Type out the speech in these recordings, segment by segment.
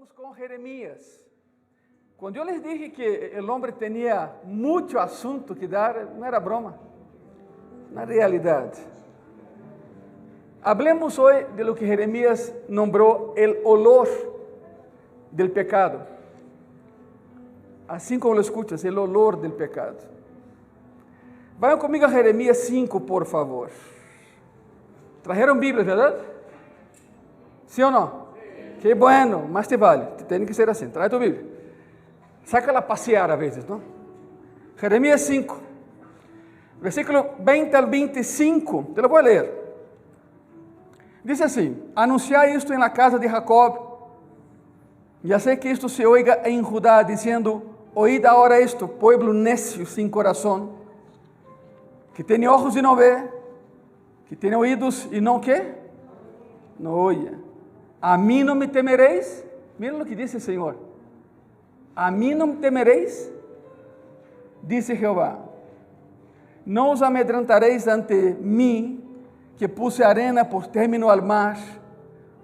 Estamos con Jeremías. Cuando yo les dije que el hombre tenía mucho asunto que dar, no era broma, una realidad. Hablemos hoy de lo que Jeremías nombró el olor del pecado. Así como lo escuchas, el olor del pecado. Vayan conmigo a Jeremías 5, por favor. Trajeron Biblias, ¿verdad? ¿Sí o no? Qué bueno, más te vale. Tiene que ser así. Trae tu Biblia. Sácala a pasear a veces, ¿no? Jeremías 5, versículo 20 al 25. Te lo voy a leer. Dice así: anunciai esto en la casa de Jacob, y haced que esto se oiga en Judá, diciendo: oíd ahora esto, pueblo necio sin corazón, que tiene ojos y no ve, que tiene oídos y no ¿qué? No oye. A mí no me temeréis. Miren lo que dice el Señor. A mí no me temeréis, dice Jehová. No os amedrentaréis ante mí, que puse arena por término al mar,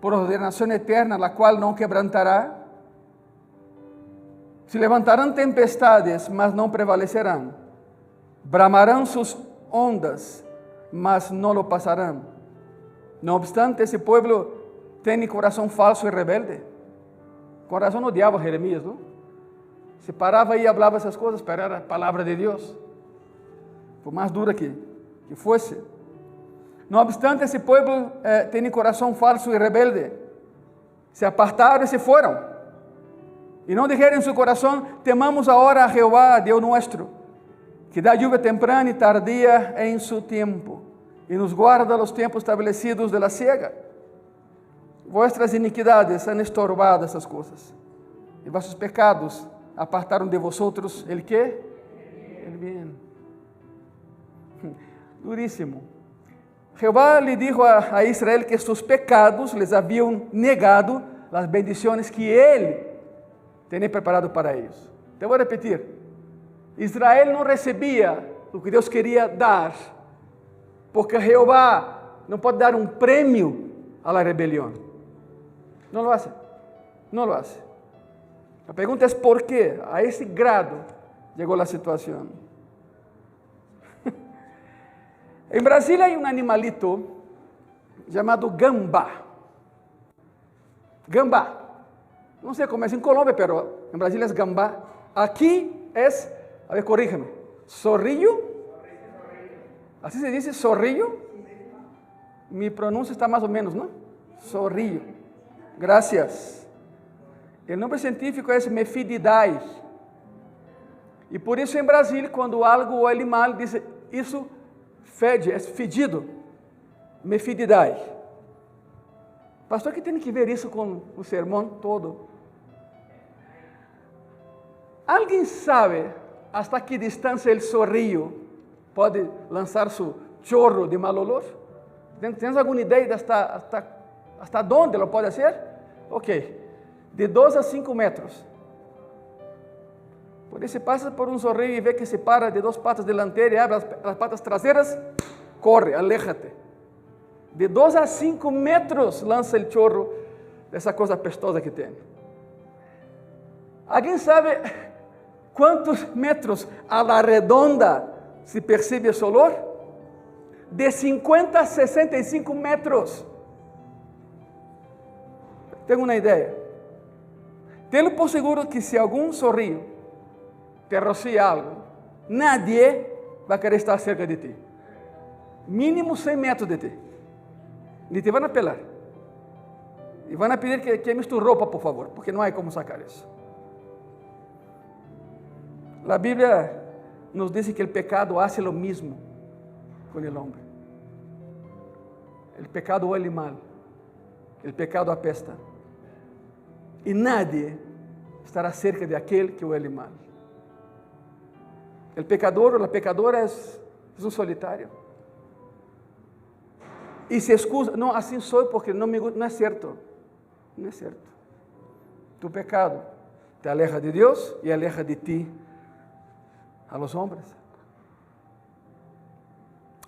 por ordenación eterna, la cual no quebrantará. Se levantarán tempestades, mas não prevalecerán. Bramarán sus ondas, mas no lo pasarán. No obstante, ese pueblo tiene corazón falso y rebelde. Corazón odiaba a Jeremías, ¿no? Se paraba y hablaba esas cosas, pero era palabra de Dios. Por más dura que fuese. No obstante, ese pueblo tiene corazón falso y rebelde. Se apartaron y se fueron. Y no dijeron en su corazón: temamos ahora a Jehová, Dios nuestro, que da lluvia temprana y tardía en su tiempo, y nos guarda los tiempos establecidos de la siega. Vuestras iniquidades han estorbado esas cosas, y vuestros pecados apartaron de vosotros el ¿qué? El bien. Durísimo. Jehová le dijo a Israel que sus pecados les habían negado las bendiciones que Él tenía preparado para ellos. Te voy a repetir. Israel no recibía lo que Dios quería dar, porque Jehová no puede dar un premio a la rebelión. No lo hace. No lo hace. La pregunta es ¿por qué a ese grado llegó la situación? En Brasil hay un animalito llamado gambá. Gambá. No sé cómo es en Colombia, pero en Brasil es gambá. Aquí es, a ver, corrígeme, zorrillo. ¿Así se dice, zorrillo? Mi pronuncia está más o menos, ¿no? Zorrillo. Gracias. El nombre científico es Mephididae. Y por eso en Brasil, cuando algo o animal dice, isso fede, é fedido. Mephididae. Pastor, que tem que ver isso com o sermão todo? Alguém sabe hasta que distância o zorrillo pode lançar seu chorro de mal olor? Tens alguma ideia de hasta onde lo pode fazer? Ok. De 2 a 5 metros. Por isso passa por um zorrillo e vê que se para de 2 patas delanteiras e abre as patas traseiras, corre, aléjate. De 2 a 5 metros lança o chorro dessa coisa apestosa que tem. Alguém sabe quantos metros a la redonda se percebe esse olor? De 50 a 65 metros. Tenho uma ideia. Tenho por seguro que se algum zorrillo te rocia algo, nadie vai querer estar cerca de ti. Mínimo 100 metros de ti. E te vão apelar. E vão pedir que quemes tu roupa, por favor, porque não há como sacar isso. A Bíblia nos diz que o pecado hace lo mismo com o homem. O pecado huele mal. O pecado apesta. E nadie estará cerca de aquele que huele mal. El pecador o la pecadora es un solitario. Y se excusa, no, así soy porque no me gusta. No es cierto. No es cierto. Tu pecado te aleja de Dios y aleja de ti a los hombres.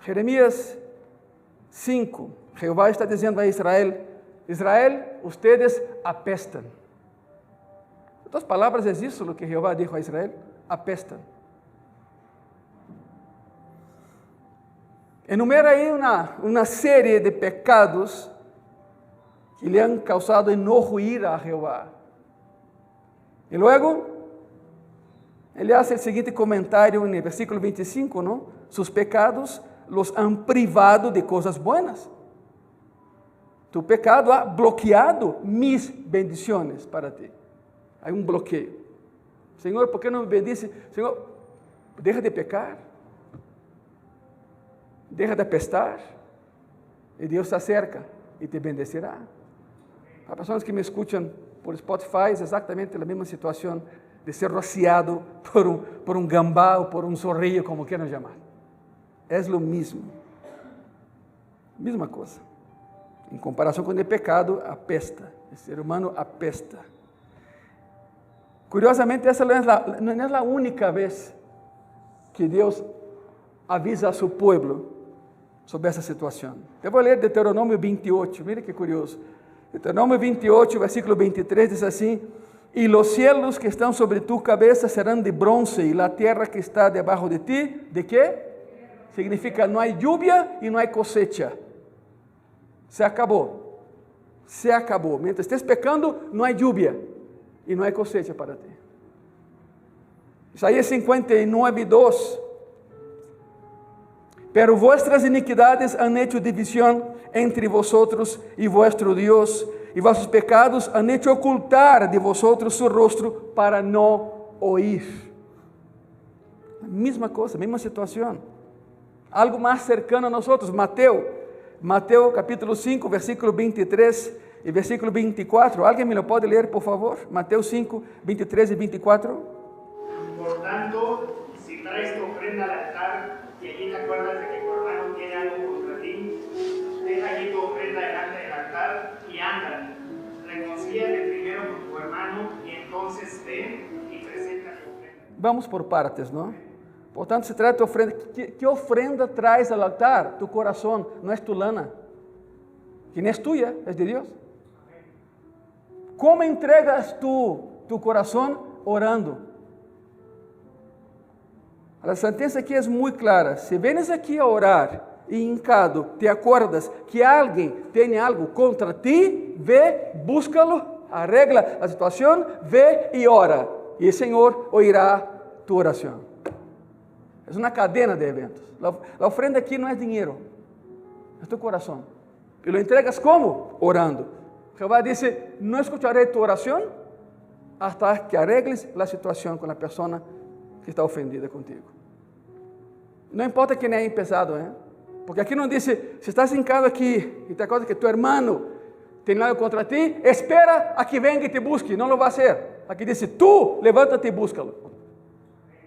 Jeremías 5. Jehová está diciendo a Israel: Israel, ustedes apestan. En otras palabras, es eso lo que Jehová dijo a Israel: apestan. Enumera ahí una serie de pecados que le han causado enojo y ira a Jehová. Y luego, él hace el siguiente comentario en el versículo 25, ¿no? Sus pecados los han privado de cosas buenas. Tu pecado ha bloqueado mis bendiciones para ti. Hay un bloqueo. Señor, ¿por qué no me bendice? Señor, deja de pecar. Deja de apestar. Y Dios se acerca y te bendecirá. Hay personas que me escuchan por Spotify, es exactamente la misma situación de ser rociado por un gambá o por un zorrillo, como quieran llamar. Es lo mismo. Misma cosa. En comparación con el pecado, apesta. El ser humano apesta. Curiosamente, esa no es la única vez que Dios avisa a su pueblo sobre essa situação. Eu vou ler Deuteronômio 28, mire que curioso. Deuteronômio 28, versículo 23, diz assim: E los cielos que estão sobre tu cabeza serão de bronce, e la tierra que está debajo de ti, ¿de quê? Significa, não há lluvia e não há cosecha. Se acabou. Se acabou. Mientras estés pecando, não há lluvia e não há cosecha para ti. Isaías 59, 2. Pero vuestras iniquidades han hecho división entre vosotros y vuestro Dios, y vuestros pecados han hecho ocultar de vosotros su rostro para no oír. La misma cosa, misma situación. Algo más cercano a nosotros, Mateo capítulo 5, versículo 23 y versículo 24. ¿Alguien me lo puede leer, por favor? Mateo 5, 23 y 24. Por tanto, si traes tu ofrenda al altar, y allí te acuerdas de que tu hermano tiene algo contra ti, deja allí tu ofrenda delante del altar y anda. Reconcíliate primero con tu hermano y entonces ven y presenta tu ofrenda. Vamos por partes, ¿no? Por tanto, se trae tu ofrenda. ¿Qué ofrenda traes al altar? Tu corazón, no es tu lana. Que no es tuya, es de Dios. ¿Cómo entregas tu corazón? Orando. A sentença aqui é muito clara. Se vienes aqui a orar e hincado te acordas que alguém tem algo contra ti, ve, búscalo, arregla a situação, ve e ora. E o Senhor oirá tu oração. É uma cadena de eventos. A ofrenda aqui não é dinheiro, é tu coração. E lo entregas como? Orando. Jeová disse: não escucharé tu oração hasta que arregles a situação com a pessoa que está ofendida contigo. Não importa quem é pesado, porque aqui não diz, se estás hincado aqui e te acordas que tu hermano tem algo contra ti, espera a que venga e te busque, não lo vai ser. Aqui diz, tu levanta-te e búscalo.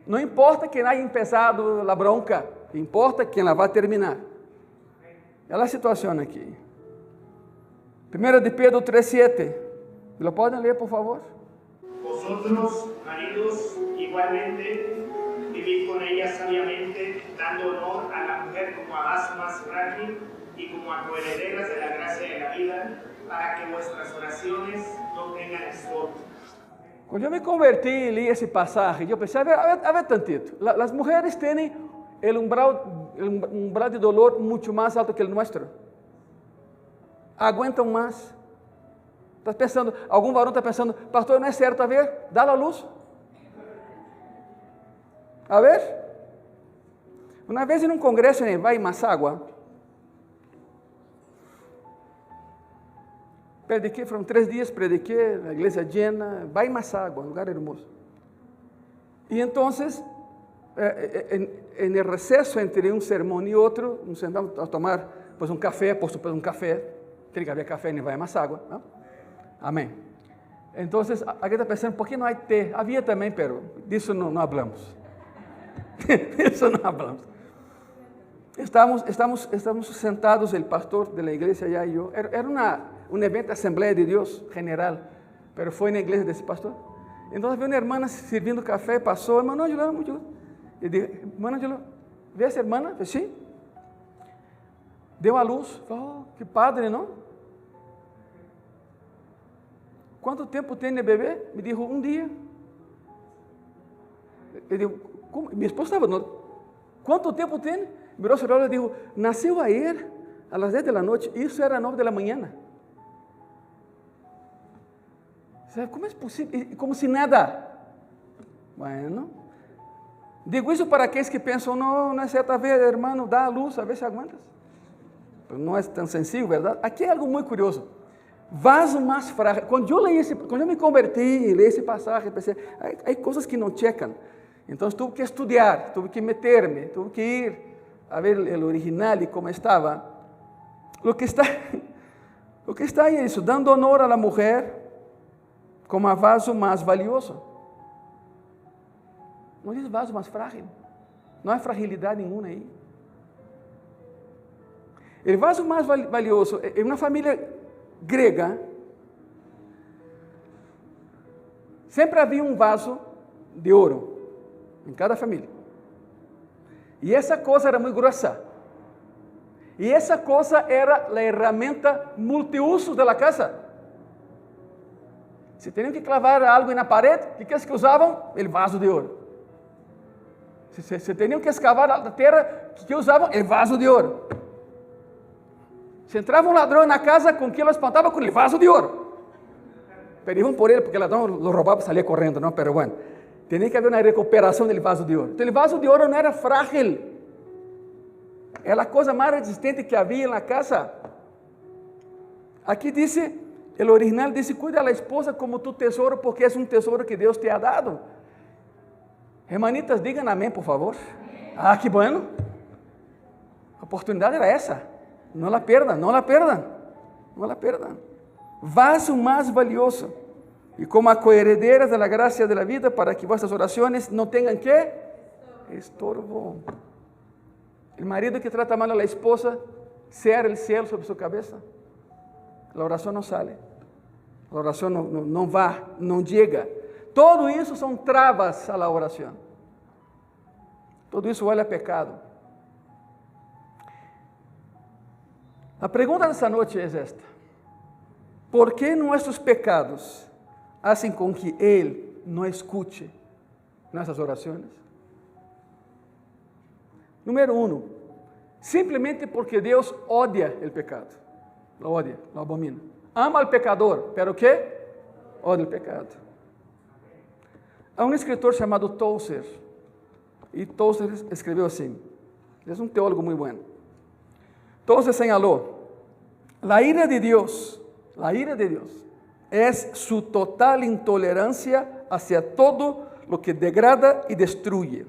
Não importa quem haya empezado a bronca, importa quem la vai terminar. É a situação aqui. 1 de Pedro 3:7. ¿Lo podem ler, por favor? Vosotros, maridos, igualmente, vivid con ella sabiamente, dando honor a la mujer como a vaso más frágil y como a coherederas de la gracia de la vida, para que vuestras oraciones no tengan estorbo. Quando eu me converti e li esse passagem, eu pensei, a ver tantito, as mulheres têm o umbral de dolor muito mais alto que o nosso. Aguentam mais. Estás pensando, algum varão está pensando, pastor, não é certo, a ver, dá a luz. A ver, uma vez em um congresso em Masságua, prediquei, foram 3 dias, prediquei, na igreja llena, Masságua, um lugar hermoso. E então, en el receso entre um sermão e outro, nos sentamos a tomar pues, um café, por supuesto um café, tiene que haber café em Masságua, ¿no? Amém. Então, aqui está pensando, por que não há té? Havia também, pero disso não falamos. Isso não falamos. Estamos sentados, o pastor da igreja e eu. Era um evento de Assembleia de Deus general, mas foi na igreja desse pastor. Então, havia uma irmã servindo café, passou, irmão Ângelo, muito. Eu disse, irmão Ângelo, vê essa irmã? Eu disse, sim. Deu a luz, falou, que padre, não? ¿cuánto tiempo tiene el bebé? Me dijo, un día. Le digo, ¿cómo? Mi esposa estaba, ¿no? ¿Cuánto tiempo tiene? Miró su reloj y dijo, nació ayer a las 10 de la noche, y eso era a 9 de la mañana. O sea, ¿cómo es posible? Como si nada. Bueno, digo isso para aqueles que pensam, não é certa vez, irmão, dá a luz, a ver se aguantas. Não é tão sencillo, verdade? Aqui é algo muito curioso. Vaso mais frágil. Quando eu me converti e li esse passagem, pensei, há coisas que não checam. Então, tive que estudar, tive que meter-me, tive que ir a ver o original e como estava. O que está aí é isso, dando honor à mulher como a vaso mais valioso. Não diz vaso mais frágil. Não há fragilidade nenhuma aí. O vaso mais valioso, em uma família grega, sempre havia um vaso de ouro em cada família. E essa coisa era muito grossa. E essa coisa era a ferramenta multiusos da casa. Se tinham que clavar algo na parede, o que eles usavam? O vaso de ouro. Se tinham que escavar a terra, o que usavam? O vaso de ouro. Se entrava um ladrão na casa, com que ele espantava? Com o vaso de ouro. Pediam por ele, porque o ladrão lo roubava e saía correndo, não? Pero bueno, tinha que haver uma recuperação do vaso de ouro. Então, o vaso de ouro não era frágil. Era a coisa mais resistente que havia na casa. Aqui diz, o original diz, cuida da esposa como tu tesouro, porque é um tesouro que Deus te ha dado. Hermanitas, digam amém, por favor. Ah, que bueno. A oportunidade era essa. Não la perdan, não la perdan. Não la perdan. Vaso mais valioso. E como coheredeiras da graça da vida, para que vossas orações não tenham que estorbo. O marido que trata mal a esposa, cierra o céu sobre sua cabeça. A oração não sale. A oração não vai, não chega. Todo isso são travas à oração. Todo isso olha a pecado. A pergunta dessa noite é esta: por que nossos pecados fazem com que Ele não escute nossas orações? Número 1, simplesmente porque Deus odia o pecado. Lo odia, lo abomina. Ama o pecador, pero que? Odia o pecado. Há um escritor chamado Tozer, e Tozer escreveu assim, é um teólogo muito bom. Tozer señalou, a ira de Deus é sua total intolerância hacia todo lo que degrada e destruye.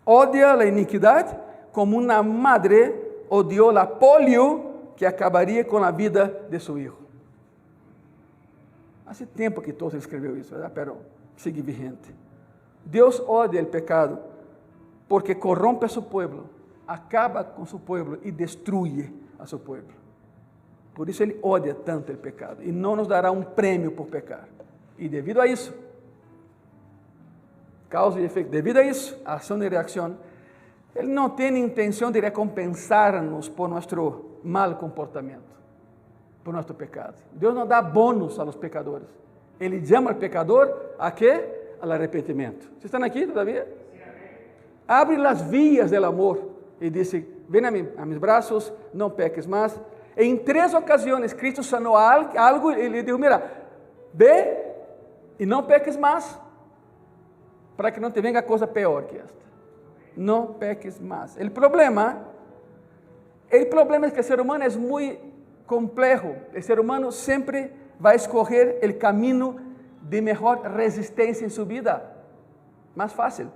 Odia a iniquidade como uma madre odiou a polio que acabaria com a vida de seu filho. Há tempo que Tozer escreveu isso, ¿verdad? Pero sigue vigente. Deus odia o pecado porque corrompe a seu povo, acaba com seu povo e destrui a seu povo. Por isso ele odia tanto o pecado e não nos dará um prêmio por pecar. E devido a isso, causa e efeito, devido a isso, ação e reação, ele não tem intenção de recompensar-nos por nosso mal comportamento, por nosso pecado. Deus não dá bônus aos pecadores. Ele chama o pecador a quê? Al arrependimento. Vocês estão aqui todavia? Abre as vias do amor e diz, ven a mis braços, não peques mais. Em 3 ocasiões, Cristo sanou algo e ele disse, mira, ve e não peques mais, para que não te venga coisa pior que esta. Não peques mais. O problema é que o ser humano é muito complexo. O ser humano sempre vai escolher o caminho de melhor resistência em sua vida. Mais fácil.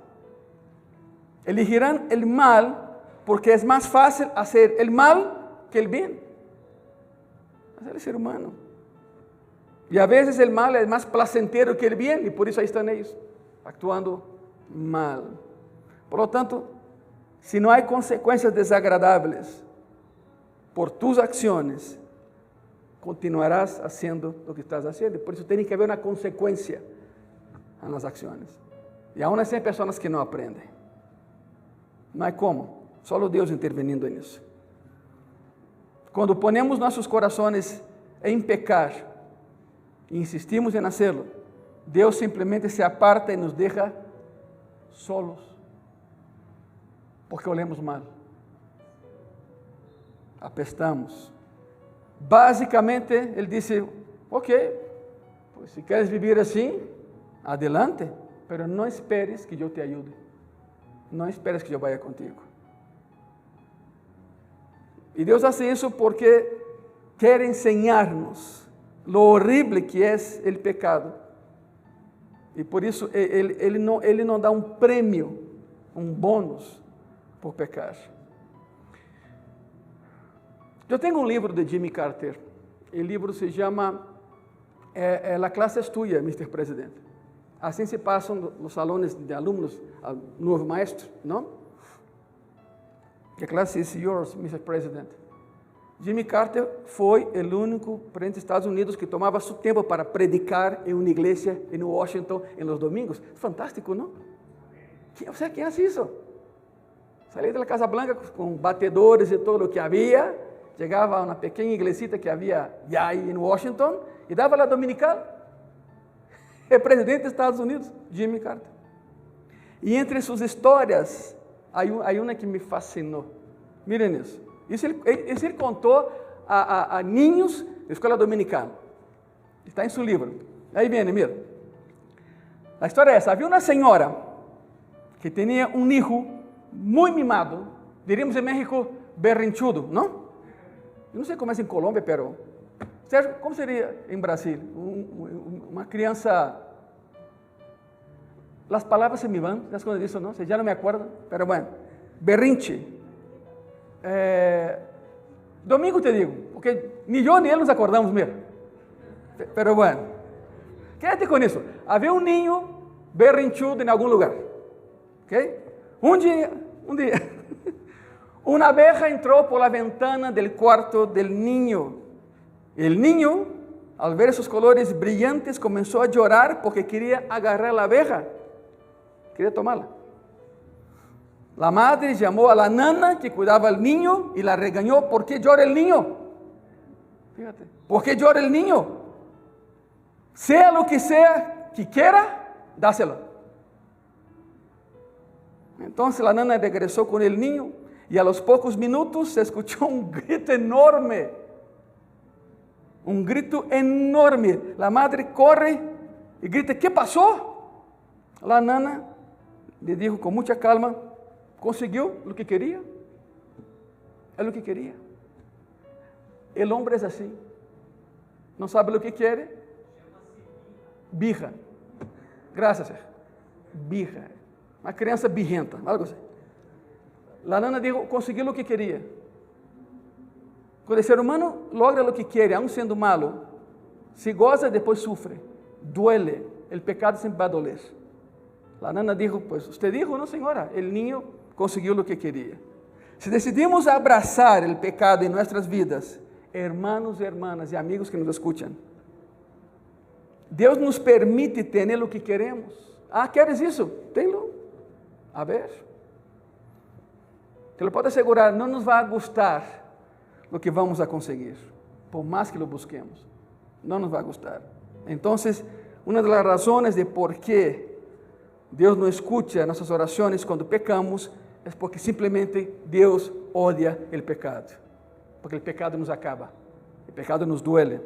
Elegirão o mal porque é mais fácil fazer o mal que o bem. Esse é o ser humano. E a vezes o mal é mais placentero que o bem, e por isso aí estão eles, actuando mal. Por lo tanto, se não há consequências desagradáveis por tus ações, continuarás haciendo o que estás haciendo. Por isso tem que haver uma consequência nas ações. E aún assim, pessoas que não aprendem. Não há como. Só Deus intervenindo nisso. Quando ponemos nossos corações em pecar, e insistimos en hacerlo, Dios simplemente se aparta y nos deja solos, porque olemos mal, apestamos. Básicamente, Él dice, ok, pues si quieres vivir así, adelante, pero no esperes que yo te ayude, no esperes que yo vaya contigo. Y Dios hace eso porque quiere enseñarnos lo horrible que es el pecado. Y por eso Él no da un premio, un bônus por pecar. Eu tenho um livro de Jimmy Carter. O livro se chama La clase es tuya, Mr. Presidente. Assim se passam nos salões de alunos ao novo maestro, não? A classe is yours, Mr. President. Jimmy Carter foi o único presidente dos Estados Unidos que tomava seu tempo para predicar em uma igreja em Washington em los domingos. Fantástico, não? Você quem hace isso? Saía da Casa Blanca com batedores e todo o que havia, chegava a uma pequena iglesita que havia já aí em Washington e dava a dominical. É presidente dos Estados Unidos, Jimmy Carter. E entre suas histórias, há uma que me fascinou. Miren isso. Isso ele contou a ninhos da escola dominicana. Está em seu livro. Aí vem, mira. A história é essa. Havia uma senhora que tinha um filho muito mimado, diríamos em México, berrinchudo, não? Eu não sei como é em Colômbia, pero Sérgio, como seria em Brasil? Uma criança... As palavras se me vão, ¿sabes quando disso, não? Já não me acordo, pero bueno, berrinche. Domingo te digo, porque ni yo ni él nos acordamos mesmo. Pero bueno, quédate com isso. Havia um ninho berrinchudo em algum lugar, ok? Um dia, uma abeja entrou por la ventana del cuarto del niño. El niño, al ver esos colores brillantes, comenzó a llorar porque quería agarrar la abeja, quería tomarla. La madre llamó a la nana que cuidaba al niño y la regañó. ¿Por qué llora el niño? Fíjate, ¿por qué llora el niño? Sea lo que sea que quiera, dáselo. Entonces la nana regresó con el niño y a los pocos minutos se escuchó un grito enorme. Un grito enorme. La madre corre y grita, ¿qué pasó? La nana le dijo con mucha calma, consiguió lo que quería. Es lo que quería. El hombre es así. No sabe lo que quiere. Birra. Gracias, birra. Uma criança birrenta, algo assim. La nana dijo, consiguió lo que quería. Quando o ser humano logra lo que quiere, aun sendo malo, se goza, depois sufre, duele. El pecado sempre vai doler. La nana dijo, pues usted dijo, no señora, el niño consiguió lo que quería. Si decidimos abrazar el pecado en nuestras vidas, hermanos, hermanas y amigos que nos escuchan, Deus nos permite tener lo que queremos. Ah, ¿quieres isso? Tenlo. A ver. Te lo puedo asegurar, não nos vai gustar lo que vamos a conseguir, por más que lo busquemos. No nos va a gustar. Entonces, una de las razones de por qué Deus não escucha nossas orações quando pecamos é porque simplesmente Deus odia o pecado. Porque o pecado nos acaba. O pecado nos duele.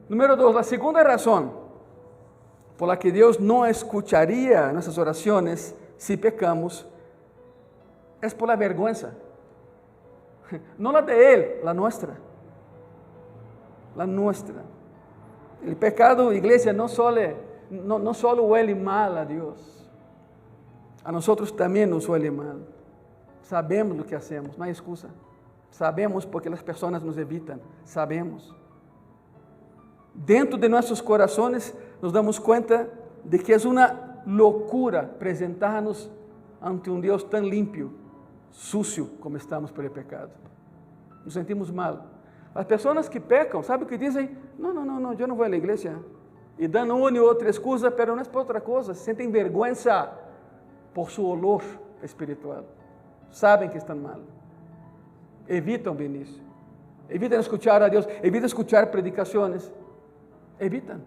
Número 2, a segunda razão por la que Deus não escucharia nossas orações se pecamos é por la vergüenza. No la de Él, la nuestra. La nuestra. El pecado, iglesia, no solo huele mal a Dios. A nosotros también nos huele mal. Sabemos lo que hacemos, no hay excusa. Sabemos porque las personas nos evitan. Sabemos. Dentro de nuestros corazones nos damos cuenta de que es una locura presentarnos ante un Dios tan limpio, sucio como estamos por el pecado. Nos sentimos mal. As pessoas que pecam, sabe o que dizem? Não, eu não vou à igreja. E dão uma e outra excusa, mas não é por outra coisa. Sentem vergonha por seu olor espiritual. Sabem que estão mal. Evitam vir nisso. Evitam escuchar a Deus. Evitam escuchar predicações. evitan,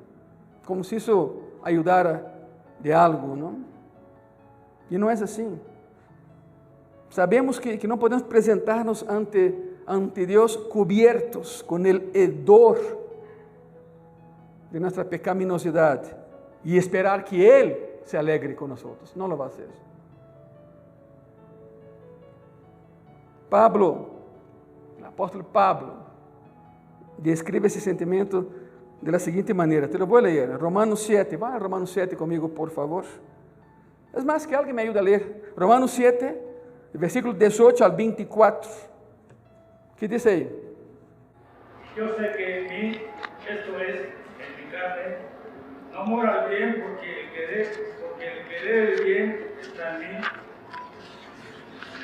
como si eso ayudara de algo, ¿no? Y no es así. Sabemos que no podemos presentarnos ante Dios cubiertos con el hedor de nuestra pecaminosidad y esperar que Él se alegre con nosotros. No lo va a hacer. Pablo, el apóstol Pablo, describe ese sentimiento de la siguiente manera. Te lo voy a leer. Romanos 7. Va a Romanos 7 conmigo, por favor. Es más, que alguien me ayude a leer. Romanos 7, versículo 18 al 24. ¿Qué dice ahí? Yo sé que en mí, esto es, en mi carne, no mora el bien porque el querer el bien está en mí,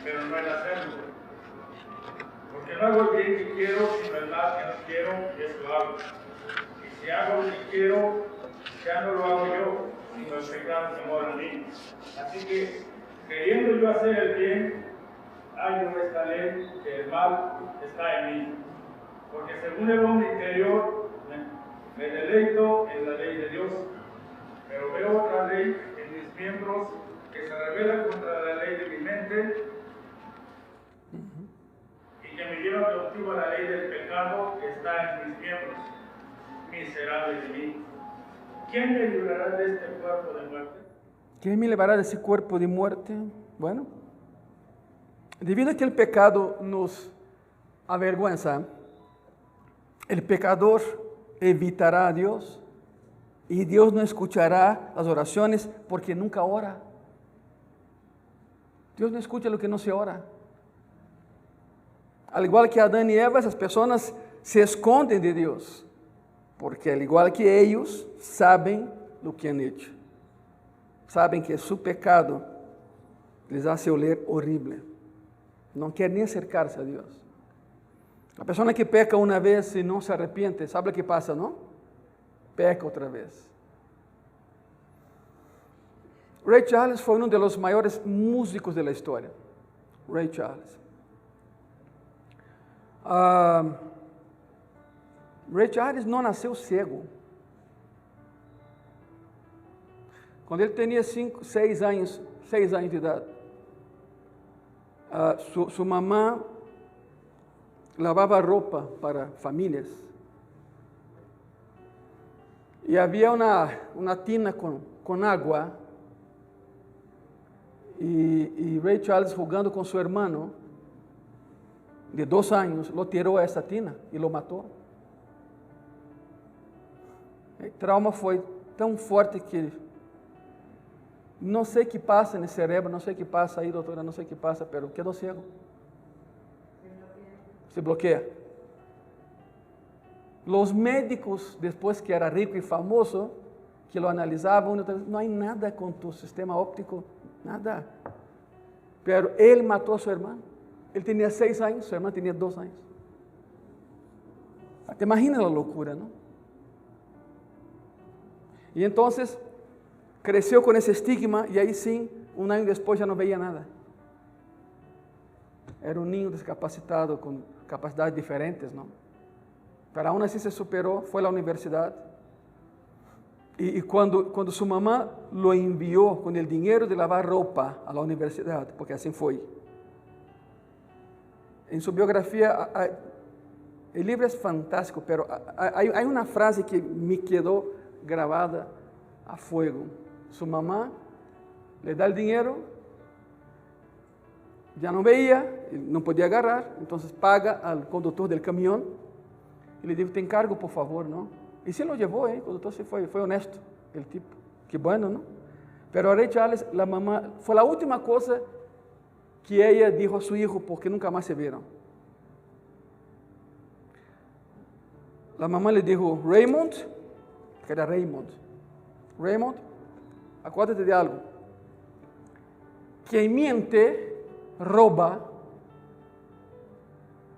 pero no el hacerlo. Porque no hago el bien que quiero, sino el mal que no quiero, y eso hago. Y si hago lo que quiero, ya no lo hago yo, sino el pecado que mora en mí. Así que, queriendo yo hacer el bien, hallo esta ley que el mal está en mí. Porque según el hombre interior, me deleito en la ley de Dios, pero veo otra ley en mis miembros que se revela contra la ley de mi mente y que me lleva cautivo a la ley del pecado que está en mis miembros. Miserable de mí. ¿Quién me librará de este cuerpo de muerte? ¿Quién me librará de ese cuerpo de muerte? Bueno, debido a que el pecado nos avergüenza, el pecador evitará a Dios y Dios no escuchará las oraciones porque nunca ora. Dios no escucha lo que no se ora. Al igual que Adán y Eva, esas personas se esconden de Dios, porque al igual que ellos, saben lo que han hecho. Saben que su pecado les hace oler horrible. No quieren ni acercarse a Dios. La persona que peca una vez y no se arrepiente, ¿sabe lo que pasa, no? Peca otra vez. Ray Charles fue uno de los mayores músicos de la historia. Ray Charles. Ray Charles no nació ciego. Cuando él tenía 6 años de edad, su mamá lavaba ropa para familias. Y había una tina con agua. Y Ray Charles, jugando con su hermano de 2 años, lo tiró a esa tina y lo mató. El trauma foi tão forte que não sei o que passa no cérebro, não sei o que passa aí, doutora, não sei o que passa, pero quedou cego. Se bloqueia. Os médicos, depois que era rico e famoso, que lo analisavam, não há nada com tu sistema óptico, nada. Pero ele matou a sua irmã. Ele tinha 6 anos, sua irmã tinha 2 anos. Te imagina a loucura, não? E então, cresceu com esse estigma e aí sim, 1 ano depois já não veia nada. Era um ninho discapacitado com capacidades diferentes, não? Pero aún assim se superou, foi à universidade. E quando sua mamã lo enviou com o dinheiro de lavar roupa à universidade, porque assim foi. Em sua biografia, o livro é fantástico, pero há uma frase que me quedou grabada a fuego. Su mamá le da el dinero, ya no veía, no podía agarrar, entonces paga al conductor del camión y le dijo, te encargo por favor, ¿no? Y se lo llevó, el conductor se fue honesto, el tipo, qué bueno, ¿no? Pero a Ray Charles, la mamá, fue la última cosa que ella dijo a su hijo porque nunca más se vieron. La mamá le dijo, Raymond, que era Raymond, acuérdate de algo. Quien miente, roba.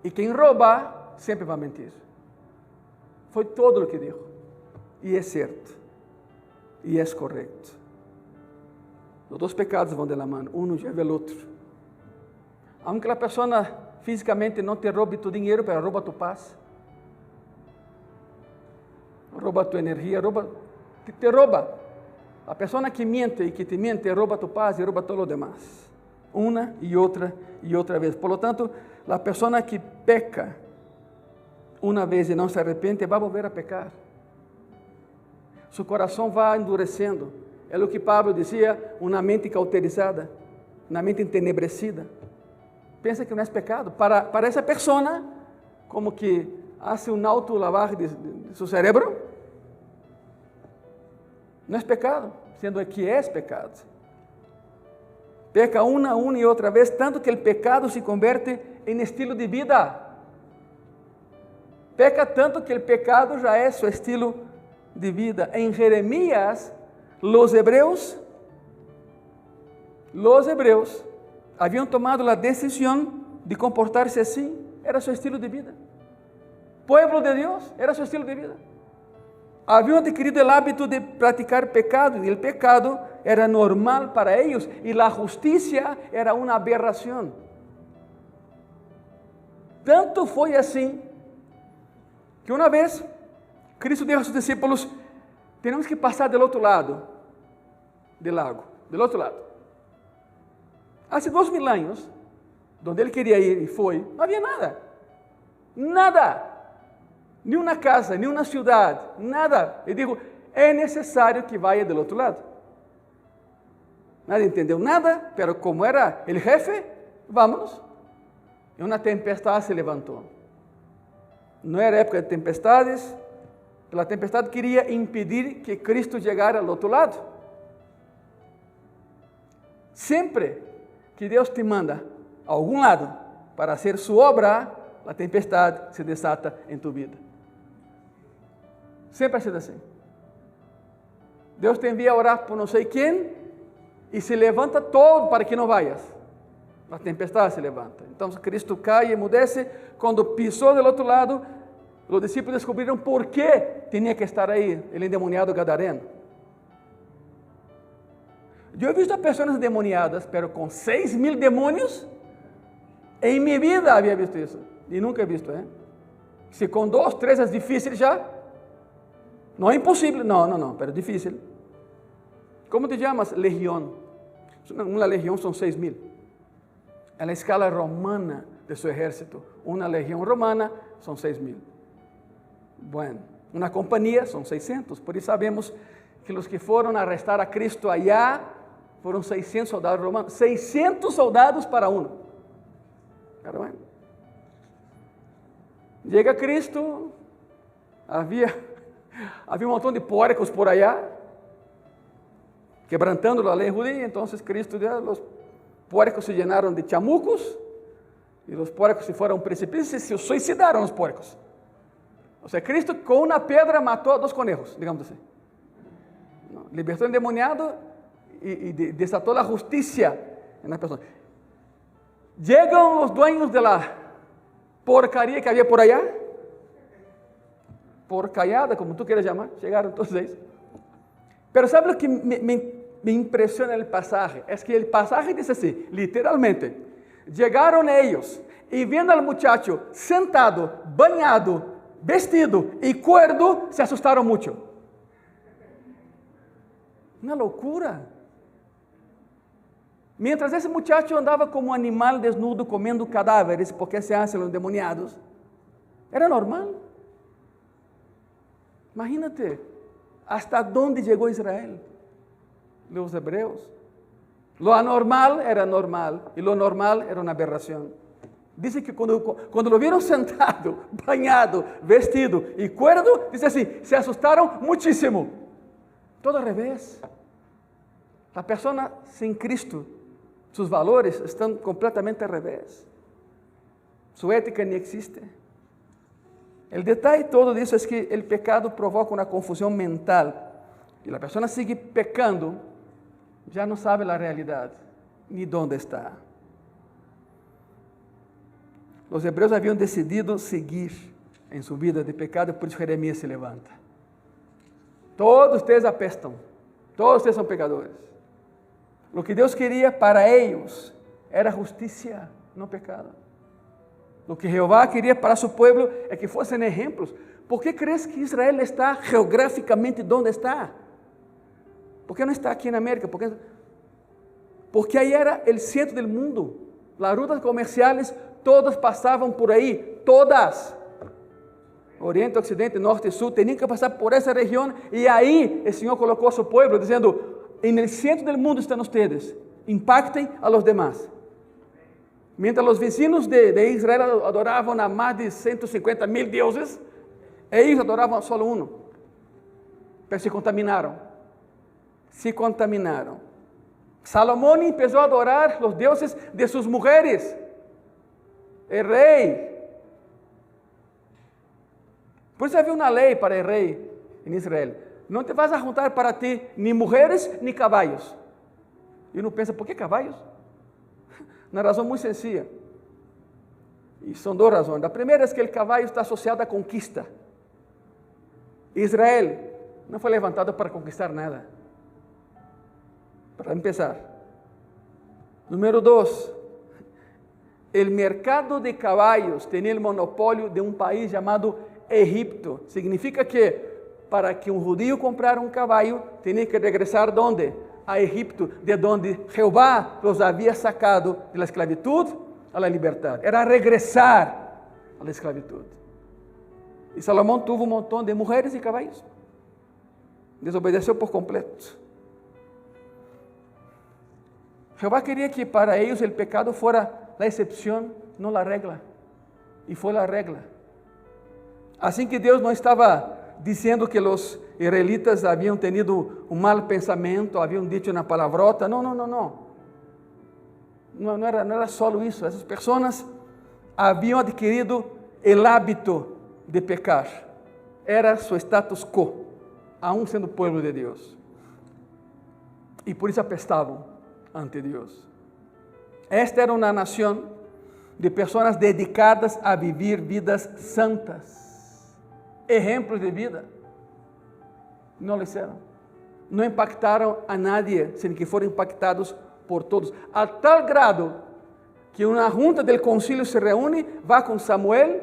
Y quien roba, siempre va a mentir. Fue todo lo que dijo. Y es cierto. Y es correcto. Los 2 pecados van de la mano. Uno lleva el otro. Aunque la persona físicamente no te robe tu dinero, pero roba tu paz. rouba tu energia, te rouba. A persona que miente y que te miente rouba tu paz y rouba todo lo demás. Una y otra vez. Por lo tanto, la persona que peca una vez y no se arrepende va a volver a pecar. Su corazón va endurecendo. É o que Pablo dizia, uma mente cauterizada, uma mente entenebrecida. Pensa que não é pecado. Para essa pessoa, como que hace um auto-lavar de seu cérebro, não é pecado, sendo que é pecado. Peca uma e outra vez, tanto que o pecado se converte em estilo de vida. Peca tanto que o pecado já é seu estilo de vida. Em Jeremias, los hebreos habían tomado la decisión de comportarse así, era su estilo de vida. Pueblo de Dios, era su estilo de vida. Habían adquirido el hábito de practicar pecado, y el pecado era normal para ellos, y la justicia era una aberración. Tanto fue así, que una vez, Cristo dijo a sus discípulos, tenemos que pasar del otro lado del lago, del otro lado. Hace 2000 años, donde él quería ir y fue, no había nada. Nada. Ni una casa, ni una ciudad, nada. Él dijo, es necesario que vaya del otro lado. Nadie entendió nada, pero como era el jefe, vámonos. Y una tempestad se levantó. No era época de tempestades, la tempestad quería impedir que Cristo llegara al otro lado. Sempre que Deus te manda a algum lado para hacer su obra, a tempestade se desata em tu vida. Sempre ha sido assim. Deus te envia a orar por não sei quem e se levanta todo para que não vayas. A tempestade se levanta. Então Cristo cai e emudece. Quando pisou do outro lado, os discípulos descobriram por que tinha que estar aí, o endemoniado gadareno. Eu he visto pessoas endemoniadas, pero com 6.000 demônios. Em minha vida havia visto isso. E nunca he visto, Se com 2, 3 é difícil já. Não é impossível. Não, pero é difícil. Como te chamas? Legião. Uma legião são 6.000. É a escala romana de seu exército. Uma legião romana são 6.000. Bueno, uma companhia são 600. Por isso sabemos que os que foram arrestar a Cristo allá foram 600 soldados romanos. 600 soldados para um. Claro, bueno. Chega Cristo, havia um montão de porcos por allá, quebrantando a lei judia. Então Cristo, os porcos se llenaram de chamucos, e os porcos se foram a um precipício e se suicidaram os porcos. Ou seja, Cristo com uma pedra matou 2 conejos, digamos assim. Libertou o endemoniado e desatou a justiça na pessoa. Chegam os dueños de la porcaria que havia por allá, porcaiada, como tu quieras chamar, chegaram todos eles. Pero sabe o que me impressiona el pasaje? É que el pasaje diz assim, literalmente, chegaram eles e vendo al muchacho sentado, banhado, vestido e cuerdo, se assustaram muito. Uma loucura. Mientras esse muchacho andava como um animal desnudo comendo cadáveres, porque se hacen los endemoniados, era normal. Imagínate, hasta onde chegou Israel, os hebreus. Lo anormal era normal e lo normal era uma aberração. Dice que quando lo vieron sentado, bañado, vestido e cuerdo, dice assim, se assustaram muchísimo. Todo al revés. A pessoa sem Cristo, seus valores estão completamente al revés. Sua ética nem existe. O detalhe todo disso é que o pecado provoca uma confusão mental. E a pessoa sigue pecando, já não sabe a realidade, ni onde está. Os hebreus haviam decidido seguir em sua vida de pecado, por isso Jeremias se levanta. Todos vocês apestam, todos vocês são pecadores. O que Deus queria para eles era justiça, não pecado. O que Jeová queria para seu povo é que fossem exemplos, ¿Por qué crees que Israel está geográficamente donde está? ¿Por qué no está aquí en América? Porque ahí era el centro del mundo. Las rutas comerciales, todas pasaban por ahí, todas. Oriente, Occidente, Norte, Sur, tenían que pasar por esa región y ahí el Señor colocó a su pueblo diciendo, en el centro del mundo están ustedes, impacten a los demás. Mientras los vecinos de Israel adoraban a más de 150,000 dioses, ellos adoraban a solo uno, pero se contaminaron. Salomón empezó a adorar los dioses de sus mujeres, el rey. Por eso había una ley para el rey en Israel. No te vas a juntar para ti ni mujeres ni caballos. Y uno piensa, ¿por qué caballos? Una razón muy sencilla. Y son dos razones. La primera es que el caballo está asociado a conquista. Israel no fue levantado para conquistar nada. Para empezar. Número 2. El mercado de caballos tenía el monopolio de un país llamado Egipto. Significa que para que un judío comprara un caballo, tenía que regresar ¿dónde? A Egipto, de donde Jehová los había sacado de la esclavitud a la libertad. Era regresar a la esclavitud. Y Salomón tuvo un montón de mujeres y caballos. Desobedeció por completo. Jehová quería que para ellos el pecado fuera la excepción, no la regla. Y fue la regla. Así que Dios no estaba diciendo que los israelitas habían tenido un mal pensamiento, habían dicho una palavrota. No. No era solo eso. Esas personas habían adquirido el hábito de pecar. Era su status quo, aún siendo pueblo de Dios. Y por eso apestaban ante Dios. Esta era una nación de personas dedicadas a vivir vidas santas. Ejemplos de vida. No lo hicieron. No impactaron a nadie, sino que fueron impactados por todos. A tal grado que una junta del concilio se reúne, va con Samuel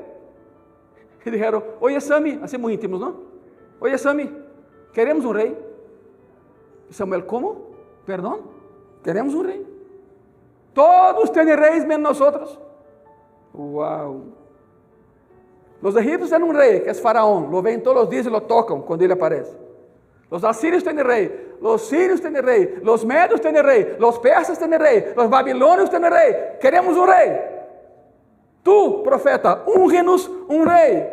y dijeron, oye Sammy, así muy íntimos, ¿no? Oye Sammy, queremos un rey. Y Samuel, ¿cómo? Perdón, queremos un rey. Todos tienen reyes menos nosotros. Wow. Los egipcios tienen un rey, que es Faraón. Lo ven todos los días y lo tocan cuando él aparece. Los asirios tienen rey. Los sirios tienen rey. Los medios tienen rey. Los persas tienen rey. Los babilonios tienen rey. Queremos un rey. Tú, profeta, úngenos un rey.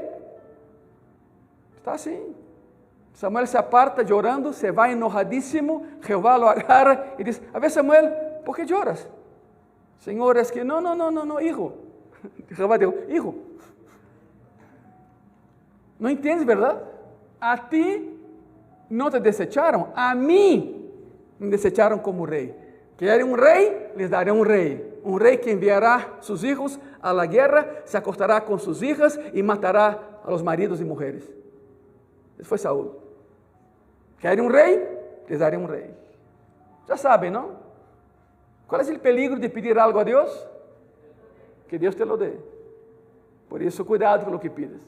Está así. Samuel se aparta llorando, se va enojadísimo. Jehová lo agarra y dice, a ver Samuel, ¿por qué lloras? Señor, es que no, hijo. Jehová dijo, hijo. ¿No entiendes, verdad? A ti no te desecharon, a mí me desecharon como rey. ¿Quieren un rey? Les daré un rey que enviará sus hijos a la guerra, se acostará con sus hijas y matará a los maridos y mujeres. Ese fue Saúl. ¿Quieren un rey? Les daré un rey. Ya saben, ¿no? ¿Cuál es el peligro de pedir algo a Dios? Que Dios te lo dé. Por eso, cuidado con lo que pides.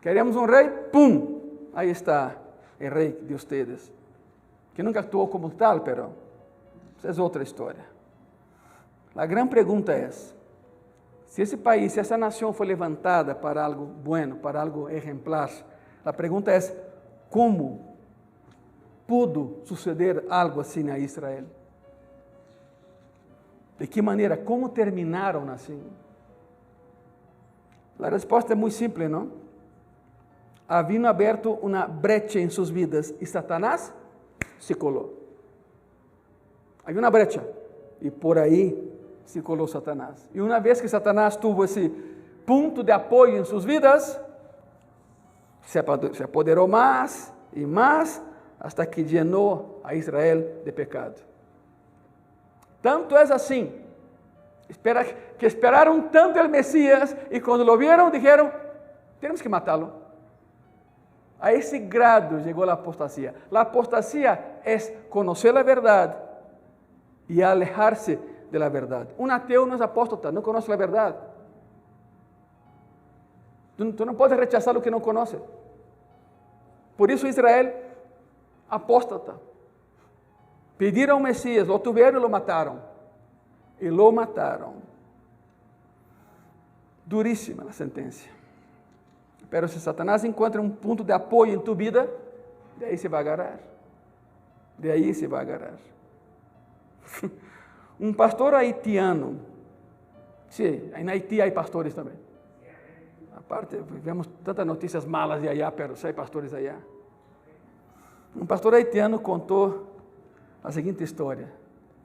Queremos un rey, ¡pum! Ahí está el rey de ustedes, que nunca actuó como tal, pero esa es otra historia. La gran pregunta es, si ese país, si esa nación fue levantada para algo bueno, para algo ejemplar, la pregunta es, ¿cómo pudo suceder algo así a Israel? ¿De qué manera? ¿Cómo terminaron así? La respuesta es muy simple, ¿no? Haviam aberto uma brecha em suas vidas e Satanás se colou. Havia uma brecha e por aí se colou Satanás. E uma vez que Satanás tuvo esse ponto de apoio em suas vidas, se apoderou mais e mais, hasta que llenou a Israel de pecado. Tanto é assim, que esperaram tanto o Messias e quando lo vieram, dijeron, temos que matá-lo. A esse grado chegou a apostasia. A apostasia é conhecer a verdade e alejar-se da verdade. Um ateu não é apóstata, não conhece a verdade. Tú no puedes rechazar lo que no conoces. Por isso Israel, apóstata. Pediram ao Messias, lo tuvieron e lo mataram. E lo mataram. Duríssima a sentença. Pero se Satanás encontra um ponto de apoio em tu vida, de aí se vai agarrar. De aí se vai agarrar. Um pastor haitiano. Sim, em Haiti há pastores também. Aparte, vemos tantas notícias malas de allá, pero hay pastores allá. Um pastor haitiano contou a seguinte história.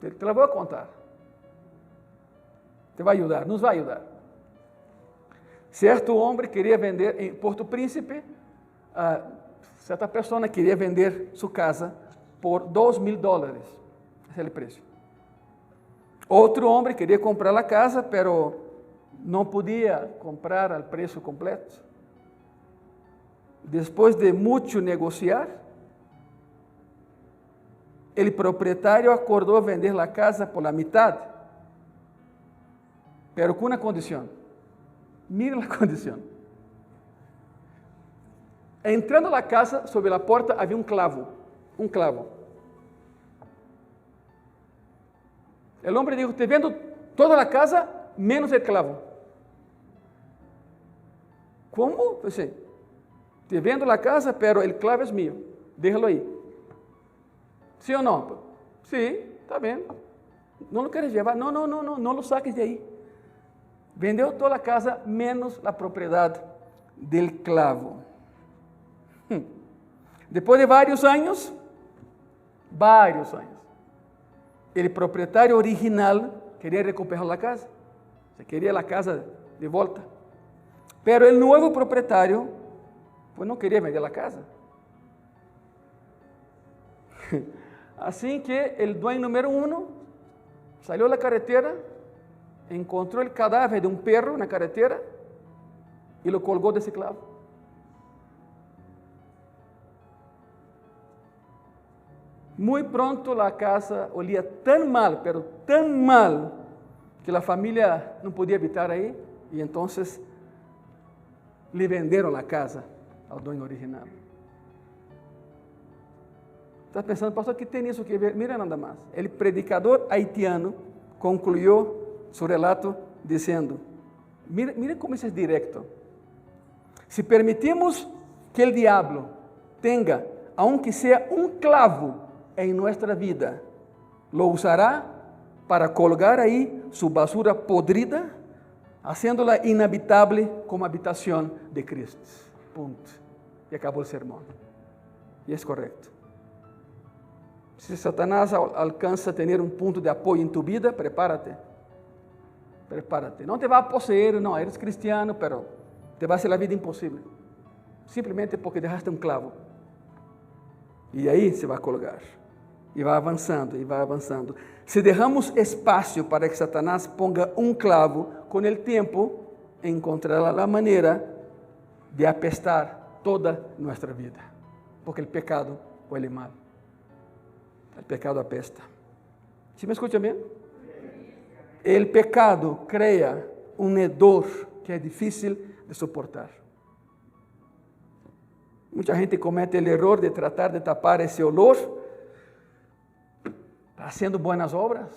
Te la vou contar. Te vai ajudar, nos vai ajudar. Certo homem queria vender em Porto Príncipe, certa pessoa queria vender sua casa por $2,000. Esse é o preço. Outro homem queria comprar a casa, pero não podia comprar al preço completo. Depois de muito negociar, o proprietário acordou vender a casa por la mitad, pero com uma condição. Mira a condição. Entrando na casa, sobre a porta havia um clavo. Um clavo. O homem disse: te vendo toda a casa, menos o clavo. Como? Pensei, te vendo a casa, pero o clavo é meu. Déjalo aí. Sim ou não? Sim, está bem. Não lo queres levar? Não lo saques de aí. Vendeu toda a casa, menos a propriedade del clavo. Depois de vários anos, o proprietário original queria recuperar a casa. Se queria a casa de volta. Pero o novo proprietário, pues não queria vender a casa. Assim que o dueño número 1 saiu da carretera, encontrou o cadáver de um perro na carretera e lo colgou desse clavo. Muito pronto a casa olía tão mal, pero tão mal, que a família não podia habitar aí e então lhe venderam a casa ao dono original. Está pensando, pastor, que tem isso que ver? Mira nada mais. O predicador haitiano concluiu seu relato dizendo: mira como isso é direto. Se permitimos que o diabo tenha, aunque seja um clavo em nossa vida, lo usará para colgar aí sua basura podrida, haciéndola inhabitable como habitação de Cristo. Ponto. E acabou o sermão. E é correto. Se Satanás alcança a ter um ponto de apoio em tu vida, prepárate. Prepárate. Não te vai possuir, não, eres cristiano, pero te vai ser a vida impossível. Simplesmente porque deixaste um clavo. E aí se vai colgar. E vai avançando, e vai avançando. Se derramos espaço para que Satanás ponga um clavo, com o tempo encontrará a maneira de apestar toda nossa vida. Porque o pecado huele mal. O pecado apesta. ¿Sí me escuchan bien? El pecado crea un hedor que es difícil de soportar. Mucha gente comete el error de tratar de tapar ese olor haciendo buenas obras,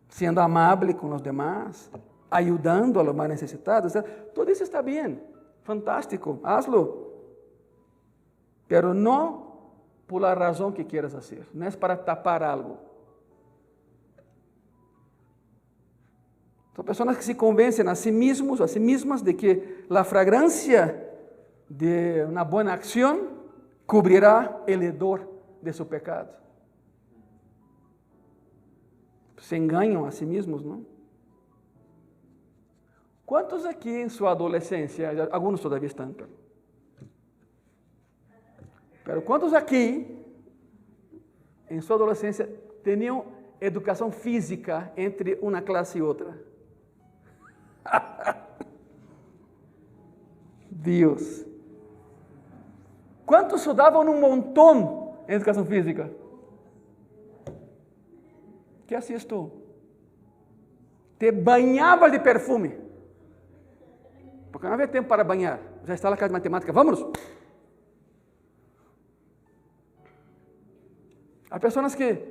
siendo amable con los demás, ayudando a los más necesitados. Todo eso está bien, fantástico, hazlo. Pero no por la razón que quieras hacer, no es para tapar algo. Son personas que se convencen a sí mismos, a sí mismas, de que la fragancia de una buena acción cubrirá el hedor de su pecado. Se engañan a sí mismos, ¿no? ¿Cuántos aquí en su adolescencia, algunos todavía están, pero ¿cuántos aquí en su adolescencia tenían educación física entre una clase y otra? Dios. ¿Cuántos estudaban un montón en educación física? ¿Qué hacías tú? Te bañabas de perfume. porque não havia tempo para banhar. Já está na casa de matemática, vamos! Há pessoas que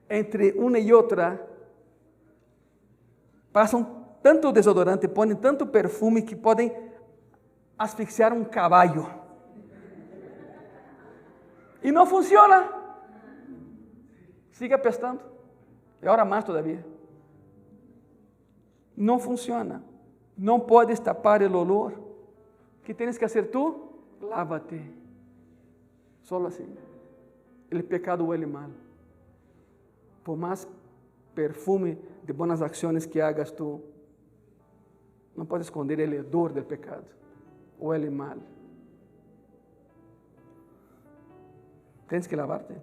entre uma e outra passam tanto desodorante, põem tanto perfume que podem asfixiar um caballo. E não funciona. Sigue apestando. E agora mais todavia. Não funciona. Não puedes tapar o olor. O que tens que fazer tu? Lávate. Solo assim. O pecado huele mal. Por mais perfume de boas ações que hagas tu, não podes esconder o hedor do pecado. Huele mal. Tens que lavarte.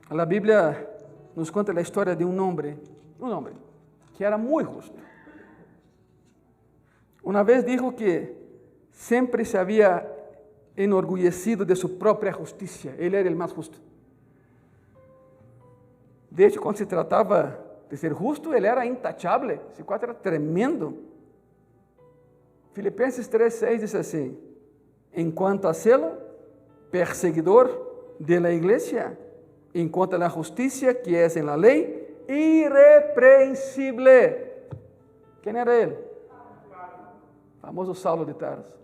A Bíblia nos conta a história de um homem que era muito justo. Uma vez dijo que sempre se havia enorgullecido de sua própria justiça. Ele era o mais justo. De hecho, quando se tratava de ser justo, ele era intachable. Esse quadro era tremendo. Filipenses 3:6 diz assim: enquanto a celo, perseguidor de la iglesia, en cuanto a la justicia que es en la ley, irreprensible. ¿Quién era él? Famoso Saulo de Tarso.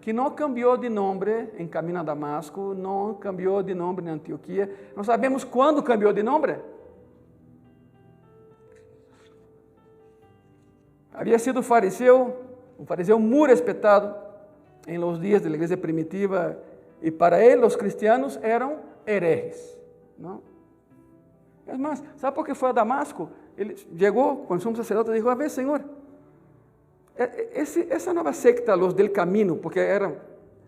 Que não cambiou de nome em caminho a Damasco, não cambiou de nome em Antioquia. Não sabemos quando cambiou de nome. Havia sido fariseu, um fariseu muito respeitado em los dias da igreja primitiva, e para ele os cristianos eram hereges. Não? Mas, sabe por que foi a Damasco? Ele chegou com o sumo sacerdote e disse: a ver, Senhor, essa nova secta, los del camino, porque eram,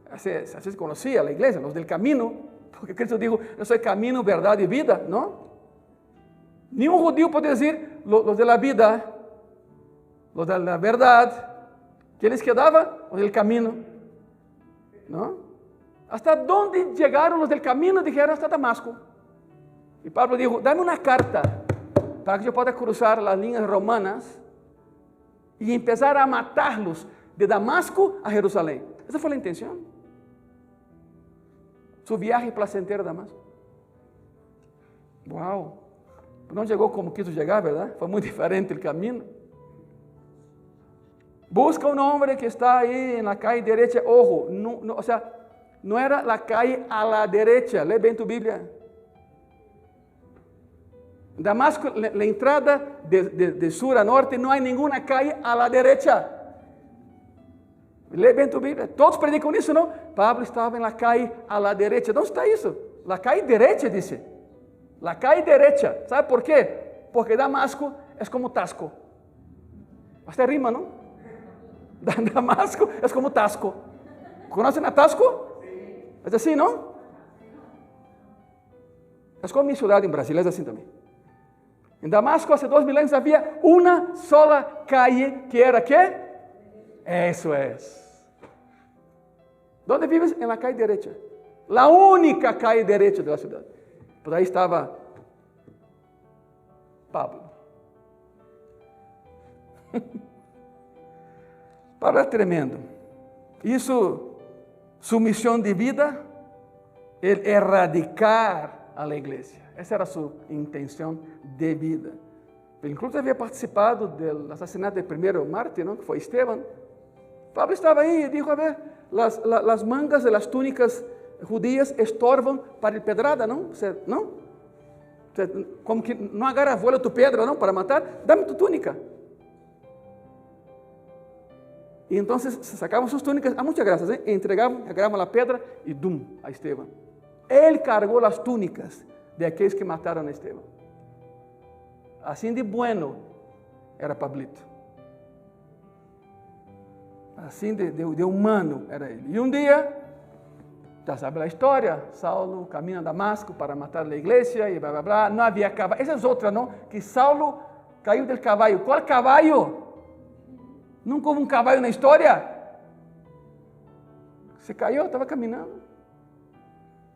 assim se conhecia a igreja, los del camino, porque Cristo dijo: eu sou caminho, verdade e vida, não? Nenhum judío pode dizer los de la vida, los de la verdade, que eles quedavam los del camino, não? Hasta onde chegaram os del camino, dijeron hasta Damasco. E Pablo dijo: dame uma carta para que eu possa cruzar as linhas romanas e empezar a matá-los de Damasco a Jerusalém. Essa foi a intenção. Su viagem placentero a Damasco. Uau! Não chegou como quis chegar, verdade? Foi muito diferente o caminho. Busca um homem que está aí na calle direita. Ojo, ou seja, não era a calle a la derecha. Lê bem tu Bíblia. Damasco, la entrada de sur a norte, não há nenhuma calle a la derecha. Lê bem tu Bíblia. Todos predicam isso, não? Pablo estava na calle a la derecha. Onde está isso? La calle derecha, disse. La calle derecha. ¿Sabe por quê? Porque Damasco é como Tasco. Hasta rima, não? Damasco é como Tasco. Conhecem a Tasco? É assim, não? É como minha cidade em Brasil, é assim também. Em Damasco, há 2000 anos, havia uma sola calle que era ¿qué? Isso é. ¿Dónde vives? En la calle derecha. La única calle derecha de la ciudad. Por aí estava Pablo. Pablo é tremendo. Isso, sua missão de vida, é erradicar a igreja. Essa era a sua intenção de vida. Ele, inclusive, havia participado do assassinato do primeiro mártir, não? Que foi Estevão. Pablo estava aí e disse: a ver, as mangas das túnicas judías estorvam para a pedrada, não? Não? Como que não agarra voo tu pedra, não? Para matar, dá-me tu túnica. E então se sacavam suas túnicas, há muitas graças, entregavam, agarravam a pedra e dum, a Estevão. Ele carregou as túnicas de aqueles que mataram a Estevão. Assim de bueno era Pablito. Assim de humano era ele. E um dia, já sabe a história, Saulo caminha a Damasco para matar a igreja e blá blá blá, não havia cavalo. Essa é outra, não? Que Saulo caiu del cavalo. Qual cavalo? Nunca houve um cavalo na história. Se caiu, estava caminhando.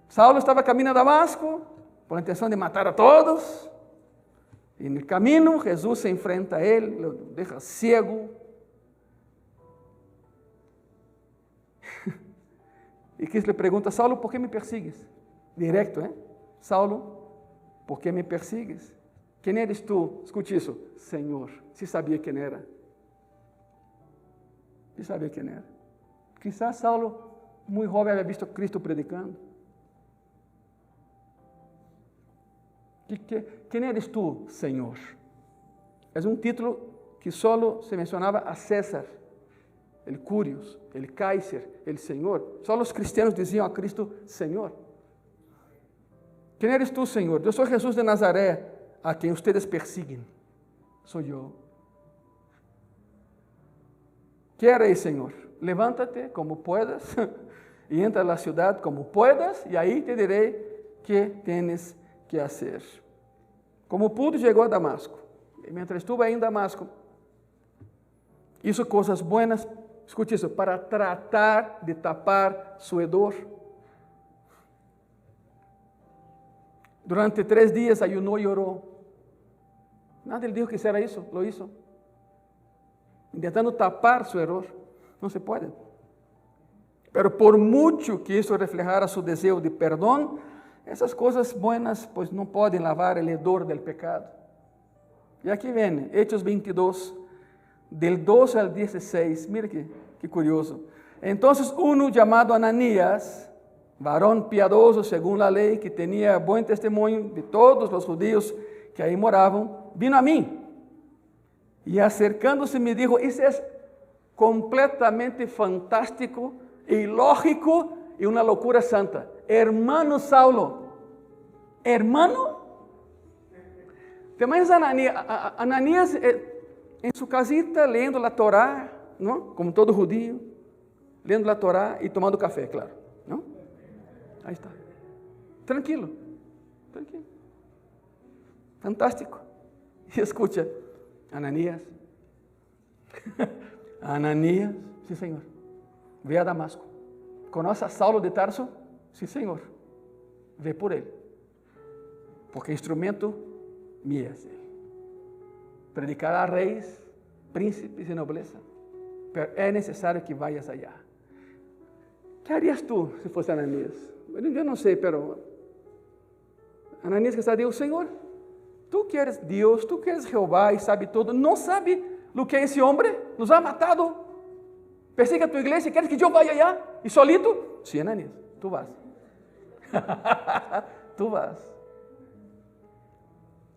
Saulo estava caminhando a Damasco, com a intenção de matar a todos. En el camino, Jesús se enfrenta a él, lo deja ciego. Y Cristo le pregunta, Saulo, ¿por qué me persigues? Directo, ¿eh? Saulo, ¿por qué me persigues? ¿Quién eres tú? Escuche eso. Señor. Sí sabía quién era. Sí sabía quién era. Quizás Saulo, muy joven, había visto a Cristo predicando. ¿Quién eres tú, Señor? Es un título que solo se mencionaba a César, el Curios, el Kaiser, el Señor. Solo los cristianos decían a Cristo, Señor. ¿Quién eres tú, Señor? Yo soy Jesús de Nazaret, a quien ustedes persiguen. Soy yo. ¿Qué haré, Señor? Levántate como puedas y entra a la ciudad como puedas y ahí te diré qué tienes que hacer. Como pudo, llegó a Damasco. Y mientras estuvo ahí en Damasco, hizo cosas buenas, escuche eso, para tratar de tapar su hedor. Durante 3 días ayunó y oró. Nadie le dijo que hiciera eso, lo hizo. Intentando tapar su error. No se puede. Pero por mucho que eso reflejara su deseo de perdón, esas cosas buenas pues no pueden lavar el hedor del pecado. Y aquí viene, Hechos 22, del 12 al 16. Mira qué curioso. Entonces uno llamado Ananías, varón piadoso según la ley, que tenía buen testimonio de todos los judíos que ahí moraban, vino a mí. Y acercándose me dijo, eso es completamente fantástico, ilógico y una locura santa. Hermano Saulo, hermano. ¿Te imaginas Ananías en su casita leyendo la Torá, ¿no? Como todo judío, leyendo la Torá y tomando café, claro, ¿no? Ahí está. Tranquilo, tranquilo. Fantástico. Y escucha, Ananías. Ananías, sí señor. Ve a Damasco. ¿Conoce a Saulo de Tarso? Sí señor. Ve por él. Porque instrumento mío es él. Predicará a reyes, príncipes y nobleza. Pero es necesario que vayas allá. ¿Qué harías tú si fuese Ananías? Bueno, yo no sé, pero Ananías que está Dios, Señor, tú que eres Dios, tú que eres Jehová y sabe todo, ¿no sabe lo que ese hombre nos ha matado? Persigue a tu iglesia, ¿quieres que yo vaya allá? ¿Y solito? Sí, Ananías, tú vas. Tú vas.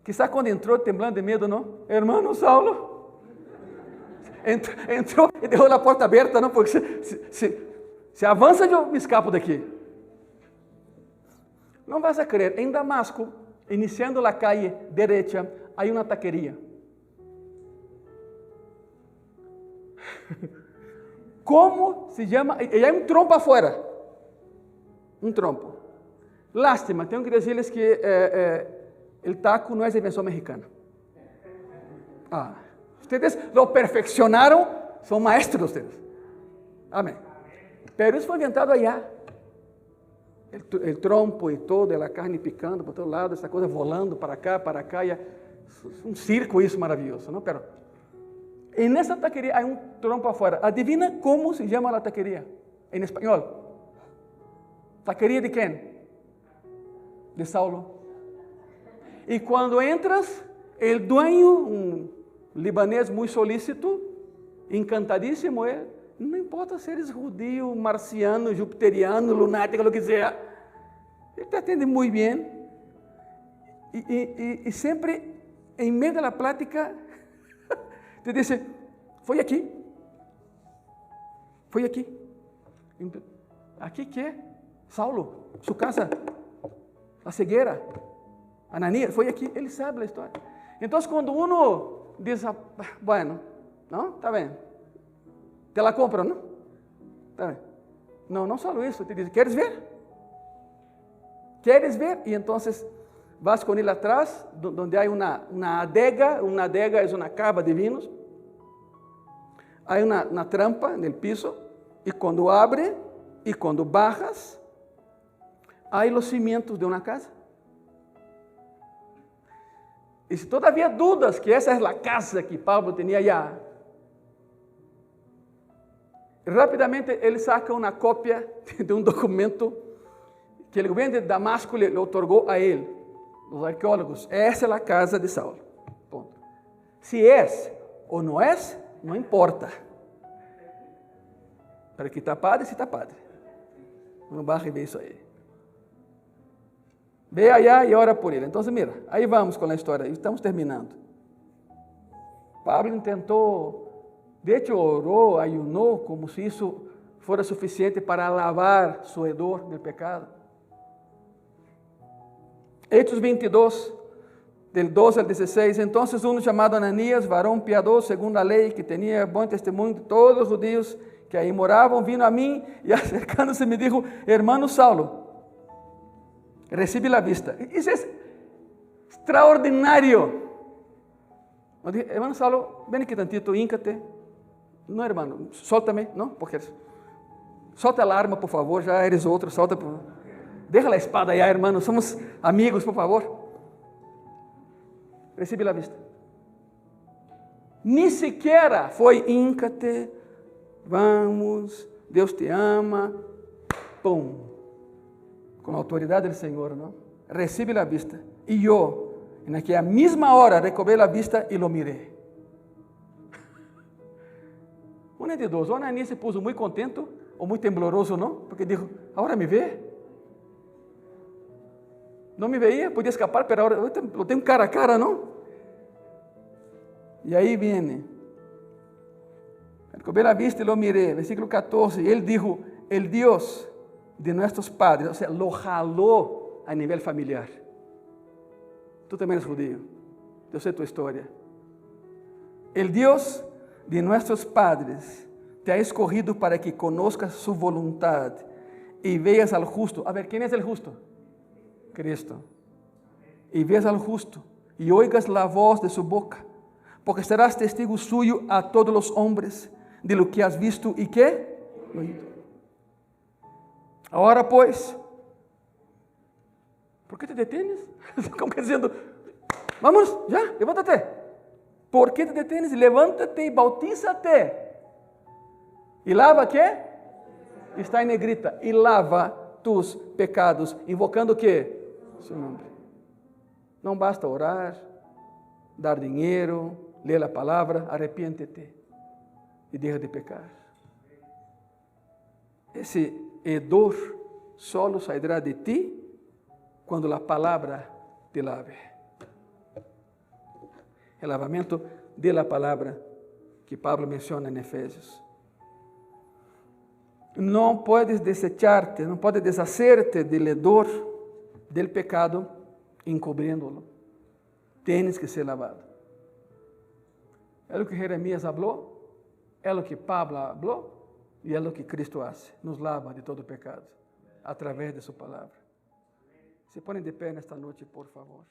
Quizá cuando entró temblando de miedo, ¿no? Hermano Saulo. Entró y dejó la puerta abierta, ¿no? Porque se avanza yo me escapo de aquí. No vas a creer, en Damasco, iniciando la calle derecha, hay una taquería. ¿Cómo se llama? Y hay un trompo afuera. Un trompo. Lástima, tengo que decirles que el taco no es invención mexicana. Ustedes lo perfeccionaron, son maestros ustedes. Amén. Pero eso fue inventado allá. El trompo y todo, la carne picando por todo lado, essa coisa volando para cá, e um circo isso maravilhoso, não? Pero en esa taquería hay un trompo afuera. Adivina cómo se llama la taquería en español. ¿Taquería de quién? De Saulo. Y cuando entras, el dueño, un libanés muy solícito, encantadísimo, no importa si eres judío, marciano, jupiteriano, lunático, lo que sea, él te atiende muy bien. Y siempre, en medio de la plática, te dice, ¿fue aquí? ¿Fue aquí? ¿Aquí qué? Saulo, su casa, la ceguera, Ananías, fue aquí. Él sabe la historia. Entonces, cuando uno dice, bueno, ¿no? Está bien. Te la compro, ¿no? Está bien. No, no solo eso, te dice, ¿quieres ver? ¿Quieres ver? Y entonces vas con él atrás, donde hay una adega es una cava de vinos, hay una trampa en el piso, y cuando abre, y cuando bajas, hay los cimientos de una casa. Y si todavía dudas que esa es la casa que Pablo tenía allá, rápidamente él saca una copia de un documento que el gobierno de Damasco le otorgó a él, los arqueólogos. Esa es la casa de Saulo. Ponto. Si es o no es, no importa. Para que está padre, se está padre. No va a ver isso aí. Ve allá e ora por ele. Então, mira, aí vamos com a história. Estamos terminando. Pablo tentou, de hecho, orou, ayunou, como se isso fora suficiente para lavar su hedor del pecado. Hechos 22, del 12 al 16. Entonces uno chamado Ananías, varón piadoso según la ley, que tenía buen testimonio de todos los judíos que ahí moraban, vino a mí y acercándose me dijo: hermano Saulo, recibe la vista. Isso é extraordinário. Eu dije: hermano Saulo, ven aqui tantito, híncate. Não, hermano, solta-me, não, porque solta a arma, por favor, já eres outro, solta, por favor. Deja a espada allá, hermano, somos amigos, por favor. Recibe la vista. Ni siquiera foi híncate, vamos, Deus te ama, pum, com a autoridade do Senhor, não? Recibe la vista. E eu, naquela mesma hora, recobrei la vista e lo mirei. Uma de duas, o Ananías se puso muito contento ou muito tembloroso, não? Porque dijo: agora me vê? Não me veia, podia escapar, mas agora eu tenho cara a cara, não? E aí vem, recobrei la vista e lo mirei, versículo 14, ele dijo: el Dios de nuestros padres, ou seja, lo jalou a nível familiar. Tu também és judío, eu sei tua história. El Dios de nuestros padres te ha escogido para que conozcas su voluntad y veas al justo. A ver, ¿quién es el justo? Cristo. Y veas al justo y oigas la voz de su boca, porque serás testigo suyo a todos los hombres de lo que has visto y ¿qué? Oído. Ahora pues, ¿por qué te detienes? Como que diciendo: vamos, ya, levántate. ¿Por qué te detienes? Levántate y bautízate. ¿Y lava qué? Está en negrita. Y lava tus pecados, invocando ¿qué? Su nombre. Não basta orar, dar dinheiro, ler a palavra, arrepiéntete e deja de pecar. Esse hedor solo sairá de ti quando a palavra te lave. El lavamento de la palavra que Pablo menciona em Efésios. Não puedes desecharte, não puedes deshacerte del hedor del pecado encubriéndolo. Tienes que ser lavado. É o que Jeremias falou, é o que Pablo falou e é o que Cristo hace. Nos lava de todo pecado, através de sua palavra. Se põem de pé nesta noite, por favor.